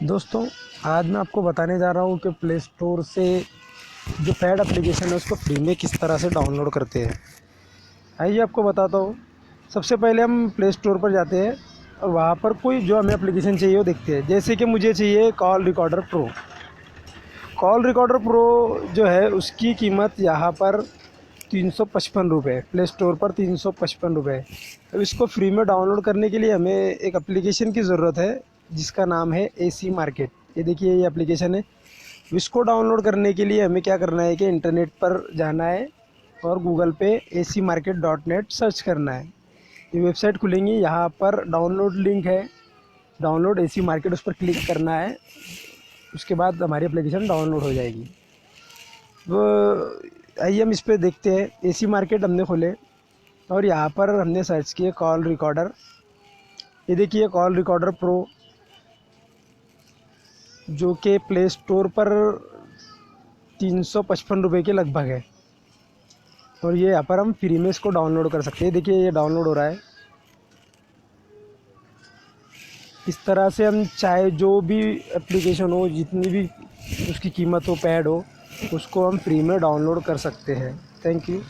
दोस्तों, आज मैं आपको बताने जा रहा हूँ कि प्ले स्टोर से जो पैड एप्लीकेशन है उसको फ्री में किस तरह से डाउनलोड करते हैं। आइए आपको बताता हूँ। सबसे पहले हम प्ले स्टोर पर जाते हैं और वहाँ पर कोई जो हमें एप्लीकेशन चाहिए वो देखते हैं। जैसे कि मुझे चाहिए call recorder pro. Call recorder pro जो है उसकी कीमत यहाँ पर 355 रुपये, प्ले स्टोर पर 355 रुपये। अब इसको फ्री में डाउनलोड करने के लिए हमें एक एप्लीकेशन की ज़रूरत है जिसका नाम है एसी मार्केट। ये देखिए, ये एप्लीकेशन है। इसको डाउनलोड करने के लिए हमें क्या करना है कि इंटरनेट पर जाना है और गूगल पे acmarket.net सर्च करना है। ये वेबसाइट खुलेंगी, यहाँ पर डाउनलोड लिंक है, डाउनलोड एसी मार्केट, उस पर क्लिक करना है। उसके बाद हमारी एप्लीकेशन डाउनलोड हो जाएगी। वो आइए हम इस पर देखते हैं। एसी मार्केट हमने खोले और यहाँ पर हमने सर्च किया कॉल रिकॉर्डर। ये देखिए, कॉल रिकॉर्डर प्रो जो कि प्ले स्टोर पर 355 रुपये के लगभग है। और ये यहाँ पर हम फ्री में इसको डाउनलोड कर सकते हैं। देखिए, ये डाउनलोड हो रहा है। इस तरह से हम चाहे जो भी एप्लीकेशन हो, जितनी भी उसकी कीमत हो, पैड हो, उसको हम फ्री में डाउनलोड कर सकते हैं। Thank you.